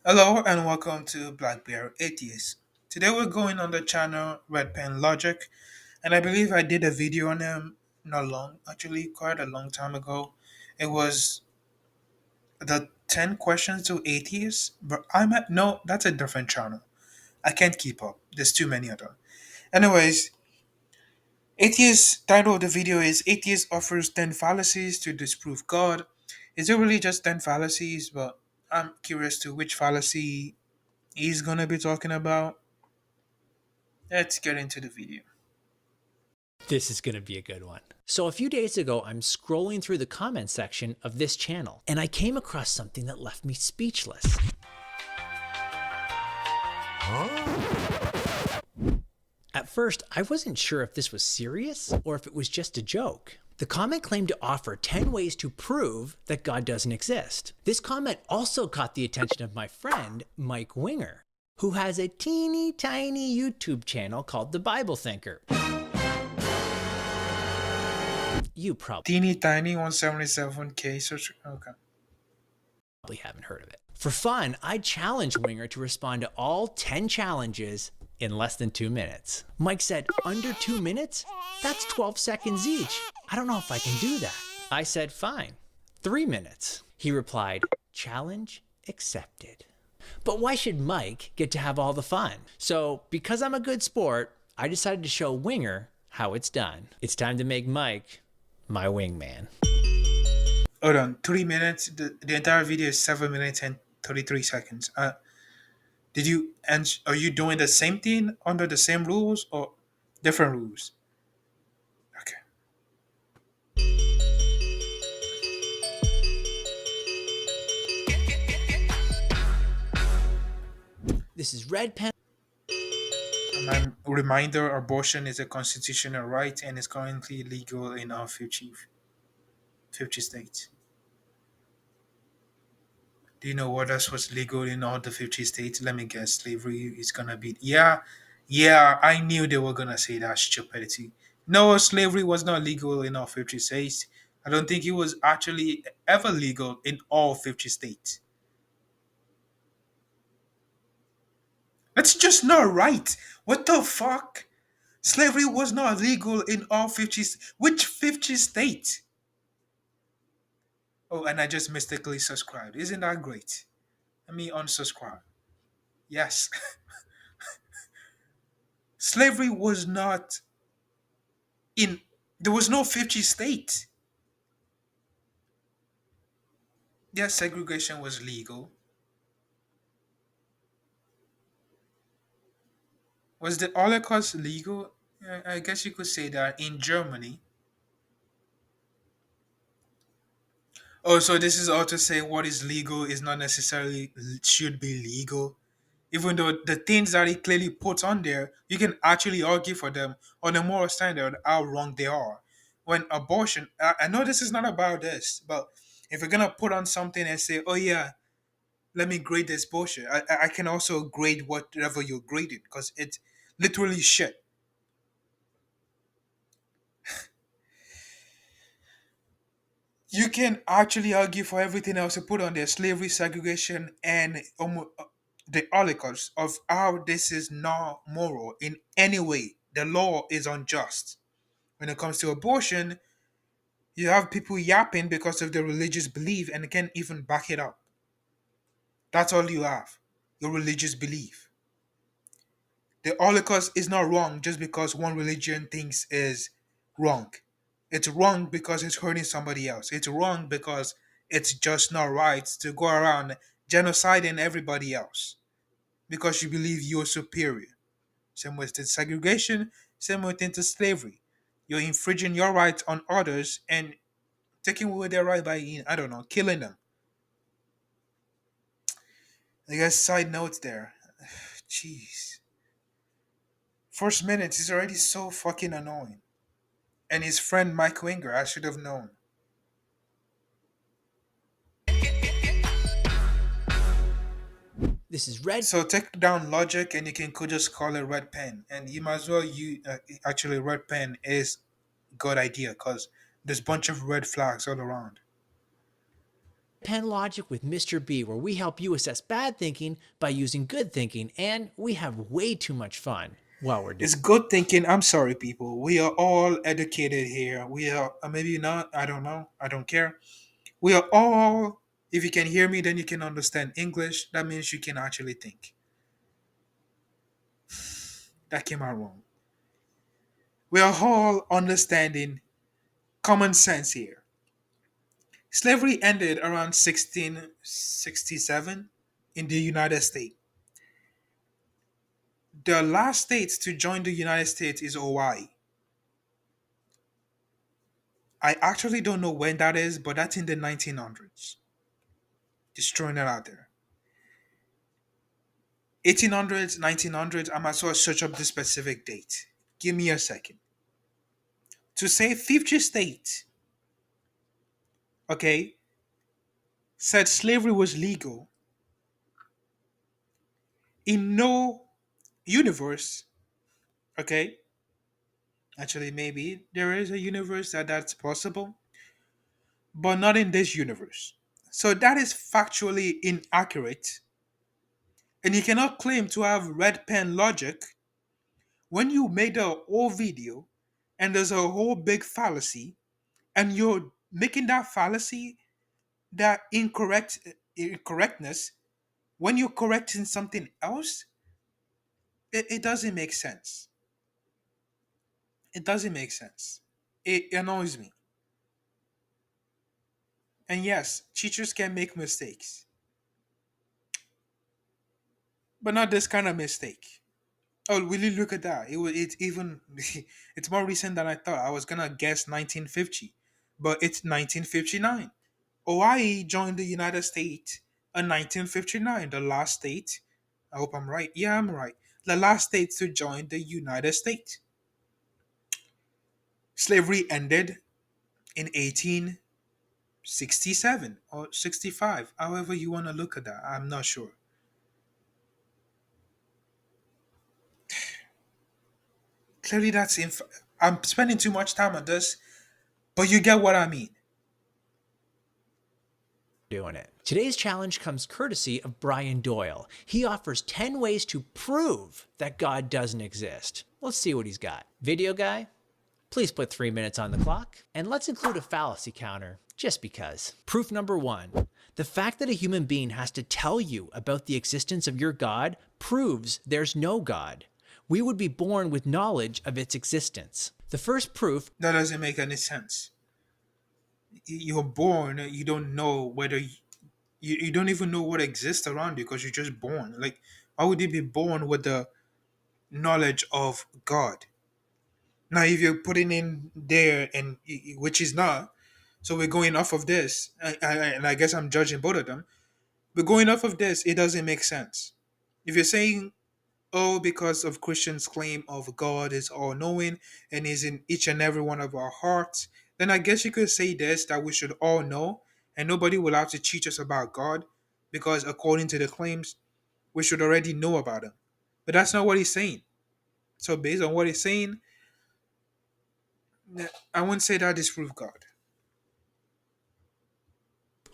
Hello and welcome to Black Bear Atheist. Today we're going on the channel Red Pen Logic, and I believe I did a video on him not long, actually quite a long time ago. It was the 10 questions to atheists, but I'm at no, that's a different channel. I can't keep up. There's too many of them. Anyways, Atheist title of the video is Atheist offers 10 fallacies to disprove God. Is it really just 10 fallacies? But I'm curious to which fallacy he's gonna be talking about. Let's get into the video. This is going to be a good one. So, a few days ago, I'm scrolling through the comment section of this channel, and I came across something that left me speechless. At first, I wasn't sure if this was serious or if it was just a joke. The comment claimed to offer 10 ways to prove that God doesn't exist. This comment also caught the attention of my friend, Mike Winger, who has a teeny tiny YouTube channel called The Bible Thinker. You Teeny tiny 177K search. Okay. probably haven't heard of it. For fun, I challenged Winger to respond to all 10 challenges in less than 2 minutes. Mike said, under 2 minutes? That's 12 seconds each. I don't know if I can do that. I said, fine, 3 minutes. He replied, challenge accepted. But why should Mike get to have all the fun? So, because I'm a good sport, I decided to show Winger how it's done. It's time to make Mike my wingman. Hold on. 3 minutes. The entire video is 7 minutes and 33 seconds. Did you and are you doing the same thing under the same rules or different rules? Okay. This is Red Pen. Reminder: abortion is a constitutional right and is currently legal in all 50 states. Do you know what else was legal in all the 50 states? Let me guess. Slavery is gonna be. Yeah, yeah. I knew they were gonna say that stupidity. No, slavery was not legal in all 50 states. I don't think it was actually ever legal in all 50 states. That's just not right. What the fuck? Slavery was not legal in all 50. Which 50 states? Oh, and I just mistakenly subscribed. Isn't that great? Let me unsubscribe. Yes. Slavery was not in, there was no 50 states. Yes, segregation was legal. Was the Holocaust legal? Yeah, I guess you could say that in Germany. Oh, so this is all to say what is legal is not necessarily should be legal. Even though the things that it clearly puts on there, you can actually argue for them on a moral standard how wrong they are. When abortion, I know this is not about this, but if you're gonna put on something and say, "Oh yeah, let me grade this bullshit," I can also grade whatever you're grading because it's literally shit. You can actually argue for everything else you put on there: slavery, segregation, and the Holocaust of how this is not moral in any way. The law is unjust. When it comes to abortion, you have people yapping because of their religious belief and can't even back it up. That's all you have, your religious belief. The Holocaust is not wrong just because one religion thinks is wrong. It's wrong because it's hurting somebody else. It's wrong because it's just not right to go around genociding everybody else because you believe you're superior. Same with the segregation, same with into slavery. You're infringing your rights on others and taking away their right by, I don't know, killing them. I guess side notes there. Jeez. First minutes is already so fucking annoying. And his friend Mike Winger, I should have known. This is Red. So take down logic and you can could just call it red pen. And you might as well actually red pen is good idea because there's bunch of red flags all around. Pen Logic with Mr. B, where we help you assess bad thinking by using good thinking, and we have way too much fun while we're doing It's good thinking. I'm sorry, people. We are all educated here. We are, maybe not. I don't know. I don't care. We are all, if you can hear me, then you can understand English. That means you can actually think. That came out wrong. We are all understanding common sense here. Slavery ended around 1667 in the United States. The last state to join the United States is Hawaii. I actually don't know when that is, but that's in the 1900s. Just throwing that out there. 1800s, 1900s, I might as well search up the specific date. Give me a second. To say 50 states, okay, said slavery was legal in no universe, okay, actually, maybe there is a universe that that's possible, but not in this universe. So that is factually inaccurate, and you cannot claim to have red pen logic when you made a whole video and there's a whole big fallacy, and you're making that fallacy, that incorrectness, when you're correcting something else, it doesn't make sense. It doesn't make sense. It annoys me. And yes, teachers can make mistakes, but not this kind of mistake. Oh, will you look at that? It's even it's more recent than I thought. I was gonna guess 1950, but it's 1959. Hawaii joined the United States in 1959, the last state. I hope I'm right. Yeah, I'm right. The last state to join the United States. Slavery ended in 1867 or 65, however you want to look at that. I'm not sure. Clearly, I'm spending too much time on this, but you get what I mean. doing it. Today's challenge comes courtesy of Brian Doyle. He offers 10 ways to prove that God doesn't exist. Let's see what he's got. Video guy, please put 3 minutes on the clock, and let's include a fallacy counter, just because. Proof number 1. The fact that a human being has to tell you about the existence of your God proves there's no God. We would be born with knowledge of its existence. The first proof That doesn't make any sense. You're born, you don't know whether you don't even know what exists around you because you're just born. Like, why would you be born with the knowledge of God? Now, if you're putting in there, and which is not, so we're going off of this, and I guess I'm judging both of them. But going off of this, it doesn't make sense. If you're saying, oh, because of Christians' claim of God is all knowing and is in each and every one of our hearts, then I guess you could say this, that we should all know, and nobody will have to teach us about God, because according to the claims, we should already know about him. But that's not what he's saying. So based on what he's saying, I wouldn't say that disprove God.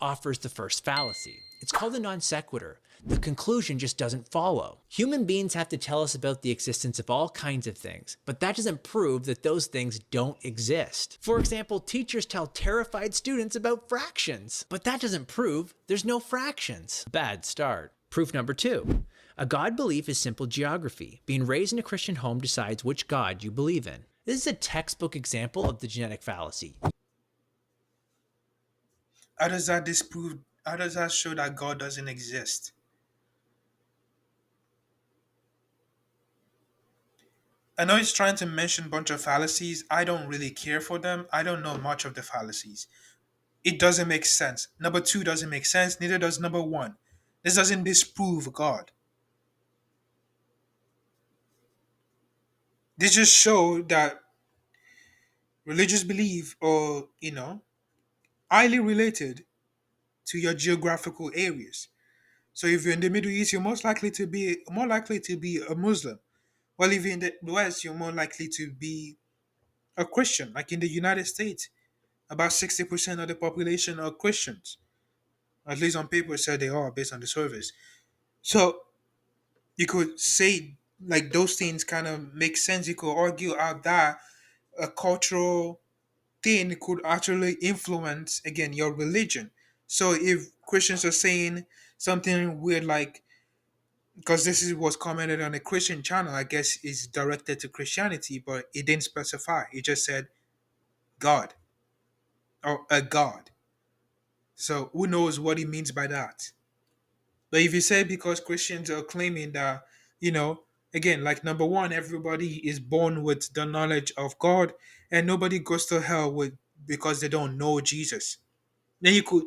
offers the first fallacy. It's called a non sequitur. The conclusion just doesn't follow. Human beings have to tell us about the existence of all kinds of things, but that doesn't prove that those things don't exist. For example, teachers tell terrified students about fractions, but that doesn't prove there's no fractions. Bad start. Proof number 2. A God belief is simple geography. Being raised in a Christian home decides which God you believe in. This is a textbook example of the genetic fallacy. How does that disprove? How does that show that God doesn't exist? I know he's trying to mention a bunch of fallacies. I don't really care for them. I don't know much of the fallacies. It doesn't make sense. Number two doesn't make sense. Neither does number one. This doesn't disprove God. This just show that religious belief, or highly related to your geographical areas. So if you're in the Middle East, you're most likely to be a Muslim. Well, if you're in the West, you're more likely to be a Christian. Like in the United States, about 60% of the population are Christians. At least on paper, said they are based on the surveys. So you could say like those things kind of make sense. You could argue out that a cultural thing could actually influence again your religion. So if Christians are saying something weird like, because this is was commented on a Christian channel, I guess is directed to Christianity, but it didn't specify. It just said God or a God. So who knows what he means by that? But if you say because Christians are claiming that, you know, again, like number one, everybody is born with the knowledge of God, and nobody goes to hell with because they don't know Jesus. Then you could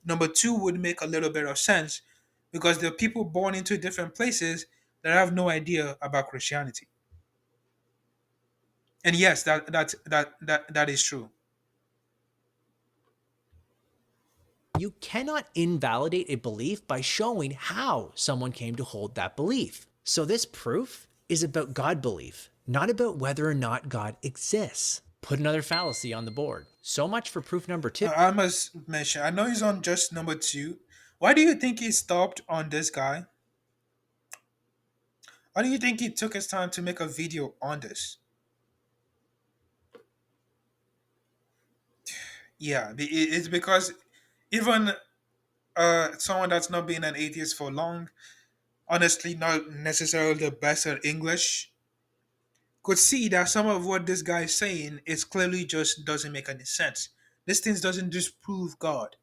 number two would make a little bit of sense because there are people born into different places that have no idea about Christianity. And yes, that is true. You cannot invalidate a belief by showing how someone came to hold that belief. So this proof is about God belief, not about whether or not God exists. Put another fallacy on the board. So much for proof number two. I must mention, I know he's on just number two. Why do you think he stopped on this guy? Why do you think he took his time to make a video on this? Yeah, it's because even someone that's not been an atheist for long, honestly, not necessarily the best at English, could see that some of what this guy is saying is clearly just doesn't make any sense. This thing doesn't disprove God.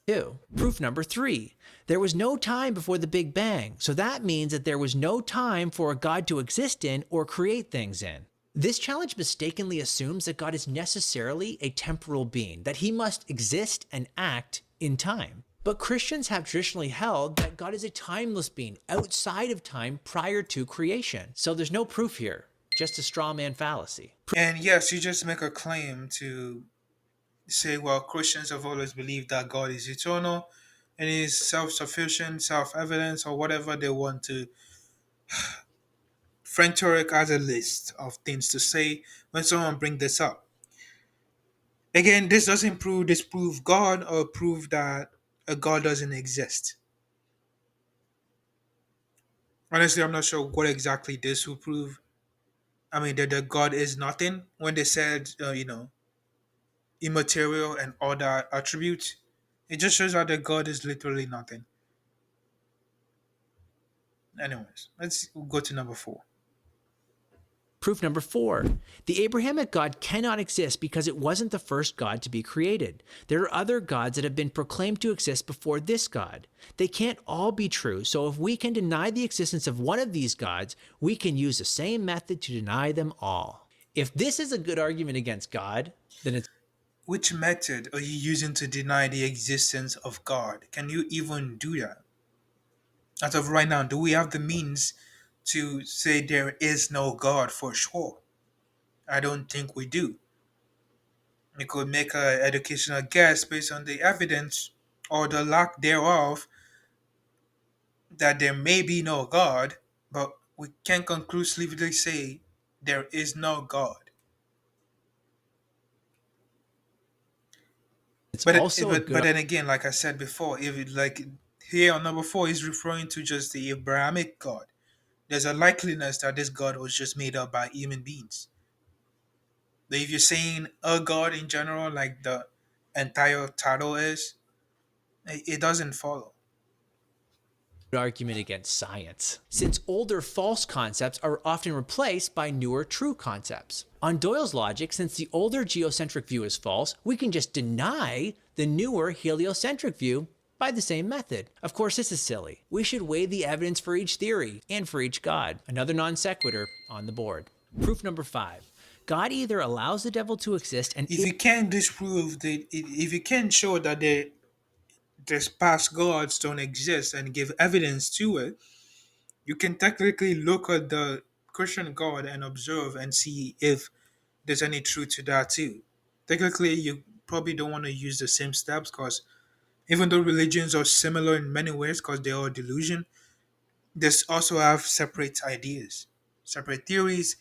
Two. Proof number three. There was no time before the Big Bang, so that means that there was no time for a God to exist in or create things in. This challenge mistakenly assumes that God is necessarily a temporal being, that he must exist and act in time. But Christians have traditionally held that God is a timeless being outside of time prior to creation. So there's no proof here, just a straw man fallacy. And yes, you just make a claim to say, well, Christians have always believed that God is eternal and is self sufficient, self evident, or whatever they want to. Frank Turek has a list of things to say when someone bring this up. Again, this doesn't disprove God or prove that a God doesn't exist. Honestly, I'm not sure what exactly this will prove. I mean, that the God is nothing when they said, immaterial and other attributes. It just shows that the God is literally nothing. Anyways, let's go to number four. Proof number four. The Abrahamic God cannot exist because it wasn't the first God to be created. There are other gods that have been proclaimed to exist before this God. They can't all be true, so if we can deny the existence of one of these gods, we can use the same method to deny them all. If this is a good argument against God, then it's Which method are you using to deny the existence of God? Can you even do that? As of right now, do we have the means to say there is no God for sure? I don't think we do. We could make an educational guess based on the evidence or the lack thereof that there may be no God, but we can't conclusively say there is no God. also a But good then again, like I said before, if it, like here on number four is referring to just the Abrahamic God, there's a likeliness that this God was just made up by human beings. But if you're saying a God in general, like the entire title is, it doesn't follow. argument against science, since older false concepts are often replaced by newer true concepts. On Doyle's logic, since the older geocentric view is false, we can just deny the newer heliocentric view by the same method. Of course, this is silly. We should weigh the evidence for each theory and for each God. Another non sequitur on the board. Proof number five. God either allows the devil to exist and If you can disprove if you can show that this past gods don't exist and give evidence to it, you can technically look at the Christian God and observe and see if there's any truth to that too. Technically, you probably don't want to use the same steps because even though religions are similar in many ways because they are delusion, they also have separate ideas, separate theories.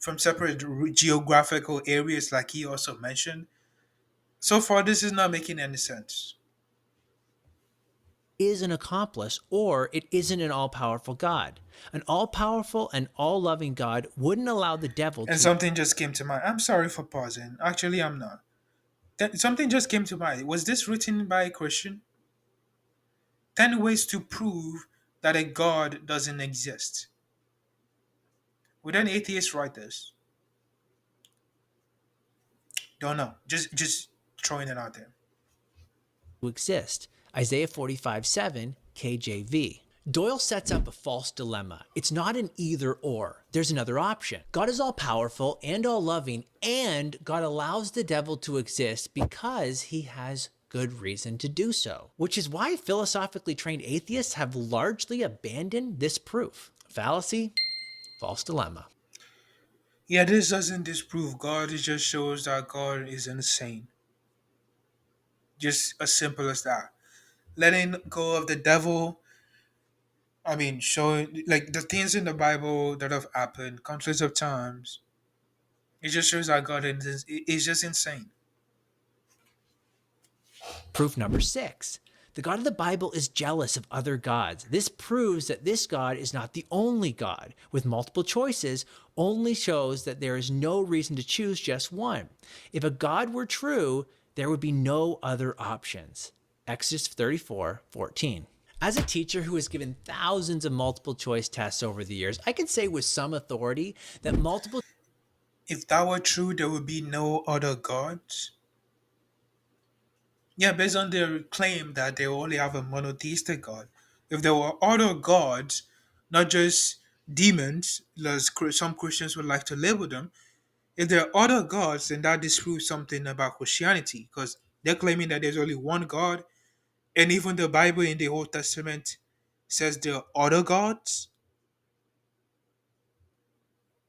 from separate geographical areas, like he also mentioned. So far, this is not making any sense. Is an accomplice, or it isn't an all-powerful God. An all-powerful and all-loving God wouldn't allow the devil And to something just came to mind. I'm sorry for pausing. Actually, I'm not. Something just came to mind. Was this written by a Christian? 10 ways to prove that a God doesn't exist. Would an atheist write this? Don't know. Just throwing it out there. exist. Isaiah 45:7, KJV. Doyle sets up a false dilemma. It's not an either or. There's another option. God is all powerful and all loving, and God allows the devil to exist because he has good reason to do so, which is why philosophically trained atheists have largely abandoned this proof. Fallacy, false dilemma. Yeah, this doesn't disprove God. It just shows that God is insane. Just as simple as that. Letting go of the devil. I mean, showing like the things in the Bible that have happened countless of times. It just shows that God is just insane. Proof number 6. The God of the Bible is jealous of other gods. This proves that this God is not the only God. With multiple choices, only shows that there is no reason to choose just one. If a God were true, there would be no other options. Exodus 34:14. As a teacher who has given thousands of multiple choice tests over the years, I can say with some authority that multiple If that were true, there would be no other gods. Yeah, based on their claim that they only have a monotheistic God. If there were other gods, not just demons, as some Christians would like to label them, if there are other gods, then that disproves something about Christianity because they're claiming that there's only one God, and even the Bible in the Old Testament says there are other gods.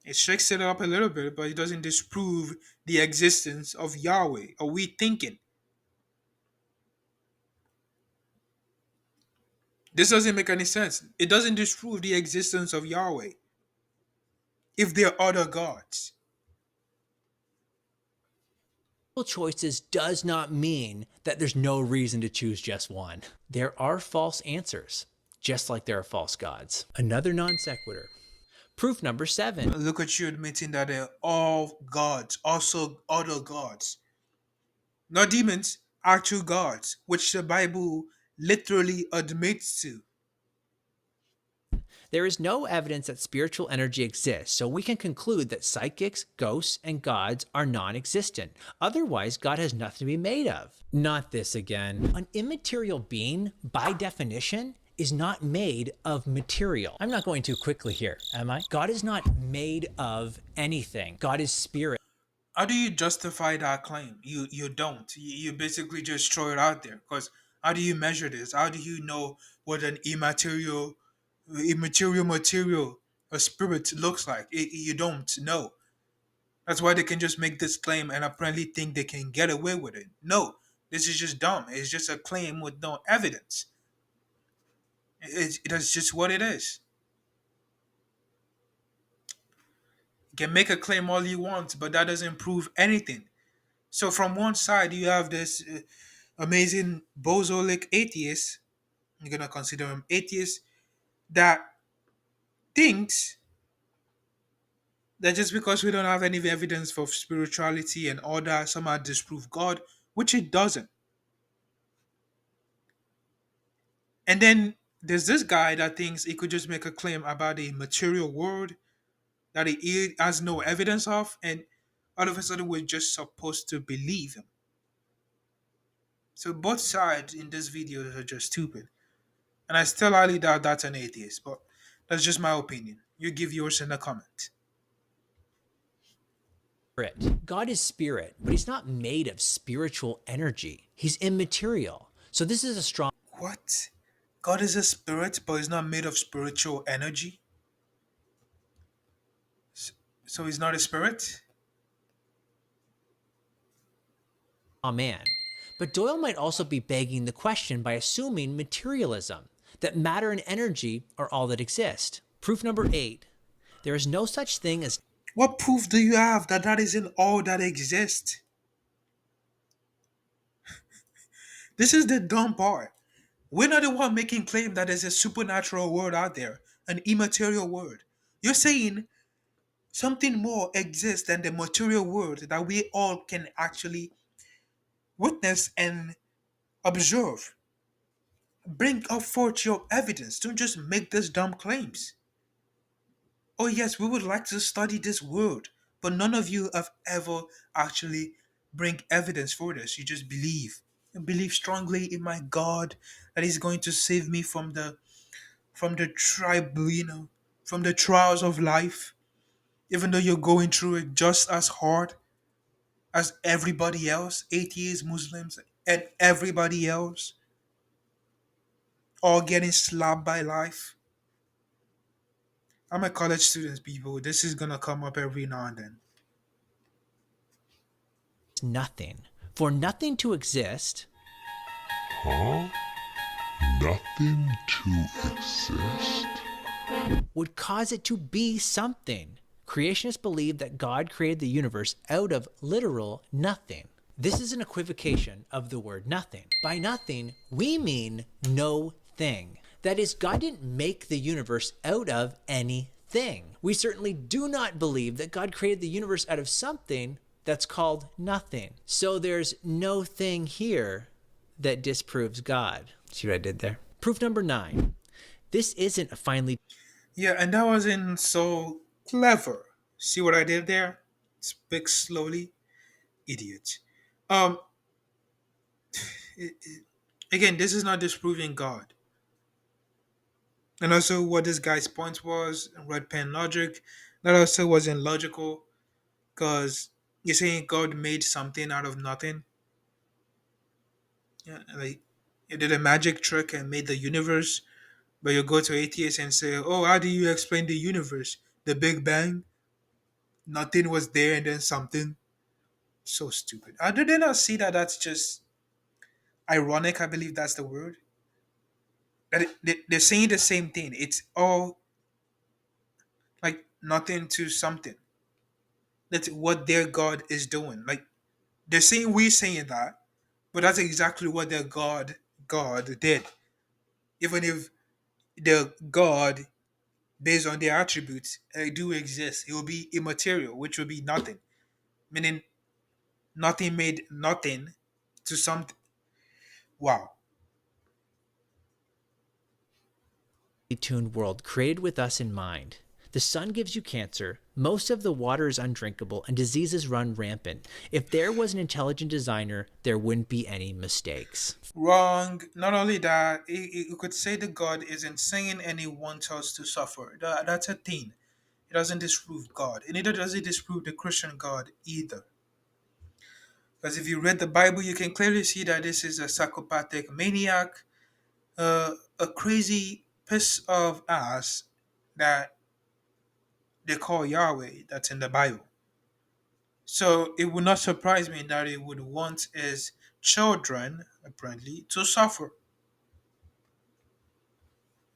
It shakes it up a little bit, but it doesn't disprove the existence of Yahweh. Are we thinking? This doesn't make any sense. It doesn't disprove the existence of Yahweh if there are other gods. choices does not mean that there's no reason to choose just one. There are false answers, just like there are false gods. Another non sequitur. Proof number 7. Look at you admitting that they're all gods, also other gods. Not demons, actual gods, which the Bible literally admits to. There is no evidence that spiritual energy exists, so we can conclude that psychics, ghosts, and gods are non existent. Otherwise, God has nothing to be made of. Not this again. An immaterial being, by definition, is not made of material. I'm not going too quickly here, am I? God is not made of anything. God is spirit. How do you justify that claim? You don't. You basically just throw it out there. Because how do you measure this? How do you know what an immaterial material, a spirit looks like? You don't know. That's why they can just make this claim and apparently think they can get away with it. No, this is just dumb. It's just a claim with no evidence. That's just what it is. You can make a claim all you want, but that doesn't prove anything. So from one side, you have this amazing bozolic atheist. I'm gonna consider him atheist that thinks that just because we don't have any evidence for spirituality and all that, somehow disprove God, which it doesn't. And then there's this guy that thinks he could just make a claim about a material world that he has no evidence of, and all of a sudden we're just supposed to believe him. So both sides in this video are just stupid. And I still highly doubt that's an atheist, but that's just my opinion. You give yours in the comment. God is spirit, but he's not made of spiritual energy. He's immaterial. So this is a strong What? God is a spirit, but he's not made of spiritual energy? So he's not a spirit? man. But Doyle might also be begging the question by assuming materialism, that matter and energy are all that exist. Proof number 8. There is no such thing as What proof do you have that that isn't all that exists? This is the dumb part. We're not the one making claim that there's a supernatural world out there, an immaterial world. You're saying something more exists than the material world that we all can actually witness and observe. Bring up forth your evidence. Don't just make these dumb claims. Oh, yes, we would like to study this world, but none of you have ever actually bring evidence for this. You just believe. And believe strongly in my God that He's going to save me from the tribe, from the trials of life, even though you're going through it just as hard as everybody else, atheists, Muslims, and everybody else, all getting slapped by life. I'm a college student, people. This is gonna come up every now and then. Nothing. For nothing to exist, Huh? Nothing to exist? would cause it to be something. Creationists believe that God created the universe out of literal nothing. This is an equivocation of the word nothing. By nothing, we mean no thing. That is, God didn't make the universe out of anything. We certainly do not believe that God created the universe out of something that's called nothing. So there's no thing here that disproves God. See what I did there? Proof number 9. This isn't a finely Yeah, and that wasn't so clever. See what I did there? Speak slowly, idiot. Um, again, this is not disproving God. And also, what this guy's point was, red pen logic, that also wasn't logical because you're saying God made something out of nothing. Yeah, like he did a magic trick and made the universe, but you go to atheists and say, "Oh, how do you explain the universe? The Big Bang? Nothing was there and then something." So stupid. Do they not see that that's just ironic? I believe that's the word. That they're saying the same thing. It's all like nothing to something. That's what their God is doing. Like they're saying we're saying that, but that's exactly what their God did. Even if the God, based on their attributes, do exist, it will be immaterial, which will be nothing. Meaning nothing made nothing to something. Wow. tuned world created with us in mind. The sun gives you cancer, most of the water is undrinkable, and diseases run rampant. If there was an intelligent designer, there wouldn't be any mistakes. Wrong. Not only that, you could say the God isn't saying and he wants us to suffer. That's a thing. It doesn't disprove God. And neither does it disprove the Christian God either. Because if you read the Bible, you can clearly see that this is a psychopathic maniac, a crazy piece of ass that they call Yahweh that's in the Bible. So it would not surprise me that he would want his children, apparently, to suffer.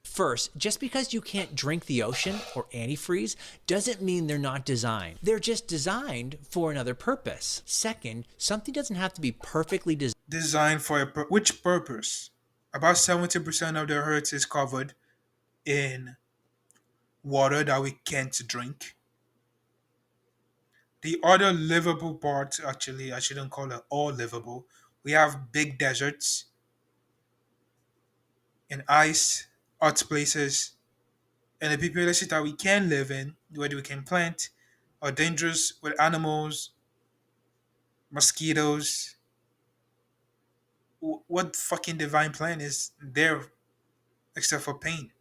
First, just because you can't drink the ocean or antifreeze doesn't mean they're not designed. They're just designed for another purpose. Second, something doesn't have to be perfectly designed. Designed for which purpose? About 70% of the earth is covered in water that we can't drink. The other livable parts, actually, I shouldn't call it all livable. We have big deserts and ice, hot places, and the places that we can live in, where we can plant, are dangerous with animals, mosquitoes. What fucking divine plan is there except for pain?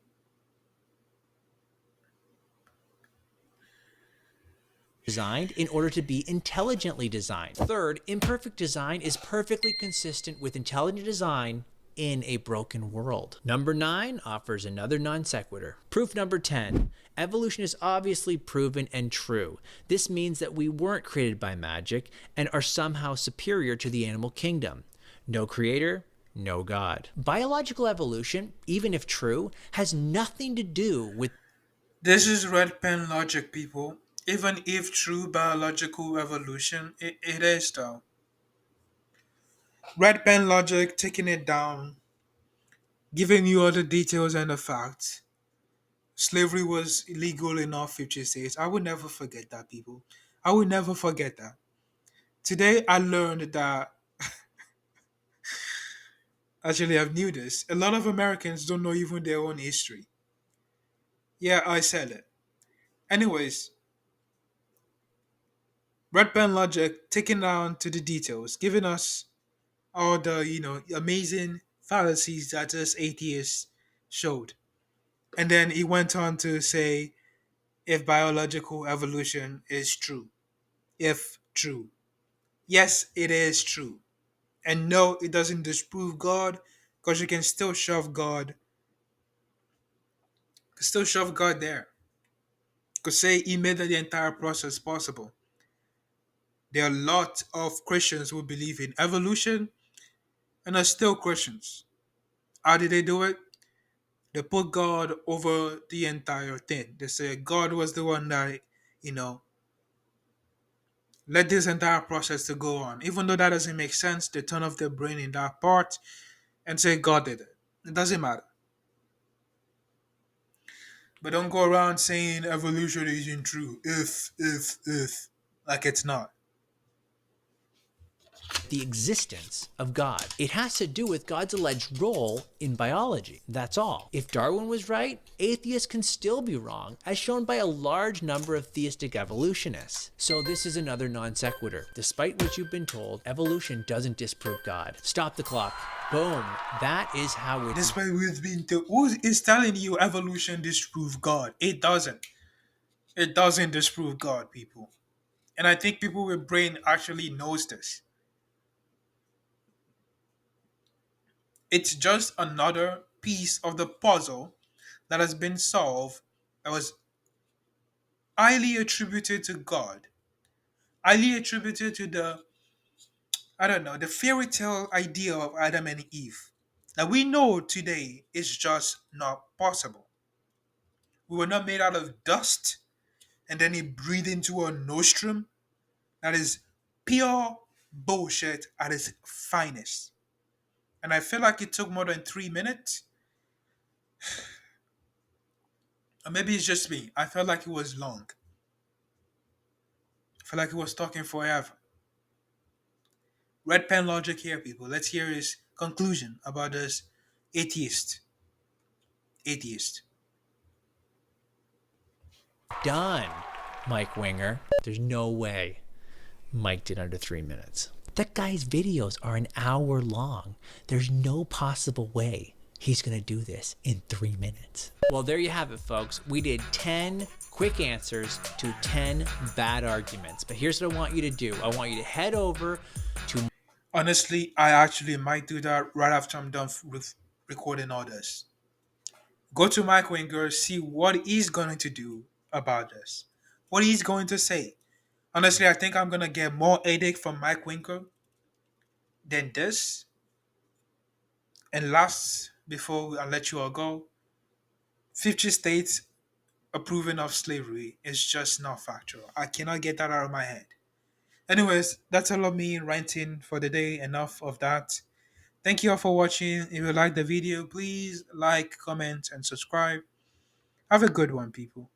Designed in order to be intelligently designed. Third, imperfect design is perfectly consistent with intelligent design in a broken world. Number 9 offers another non sequitur. Proof number 10. Evolution is obviously proven and true. This means that we weren't created by magic and are somehow superior to the animal kingdom. No creator, no God. Biological evolution, even if true, has nothing to do with This is red pen logic, people. Even if true biological evolution, it is though. Red pen logic, taking it down, giving you all the details and the facts. Slavery was illegal in all 50 states. I would never forget that, people. I would never forget that. Today, I learned that, actually, I've knew this. A lot of Americans don't know even their own history. Yeah, I said it. Anyways, Red Pen Logic taking down to the details, giving us all the, amazing fallacies that us atheists showed. And then he went on to say if biological evolution is true. If true. Yes, it is true. And no, it doesn't disprove God, because you can still shove God there. Could say he made the entire process possible. There are a lot of Christians who believe in evolution and are still Christians. How did they do it? They put God over the entire thing. They say God was the one that, you know, let this entire process to go on. Even though that doesn't make sense, they turn off their brain in that part and say God did it. It doesn't matter. But don't go around saying evolution isn't true. If. Like it's not. The existence of God. It has to do with God's alleged role in biology. That's all. If Darwin was right, atheists can still be wrong, as shown by a large number of theistic evolutionists. So this is another non sequitur. Despite what you've been told, evolution doesn't disprove God. Stop the clock. Boom. That is how it's. Despite what's been told, who is telling you evolution disprove God? It doesn't. It doesn't disprove God, people. And I think people with brain actually knows this. It's just another piece of the puzzle that has been solved, that was highly attributed to God, highly attributed to the, I don't know, the fairy tale idea of Adam and Eve. That we know today is just not possible. We were not made out of dust and then he breathed into our nostrum. That is pure bullshit at its finest. And I feel like it took more than 3 minutes. Or maybe it's just me. I felt like it was long. I feel like he was talking forever. Red pen logic here, people. Let's hear his conclusion about this atheist. Atheist. Done, Mike Winger. There's no way Mike did under 3 minutes. That guy's videos are an hour long. There's no possible way he's gonna do this in 3 minutes. Well, there you have it, folks. We did 10 quick answers to 10 bad arguments. But here's what I want you to do. I want you to head over to. Honestly, I actually might do that right after I'm done with recording all this. Go to Mike Winger, see what he's going to do about this. What he's going to say. Honestly, I think I'm going to get more headache from Mike Winger than this. And last, before I let you all go, 50 states approving of slavery is just not factual. I cannot get that out of my head. Anyways, that's all of me ranting for the day. Enough of that. Thank you all for watching. If you like the video, please like, comment, and subscribe. Have a good one, people.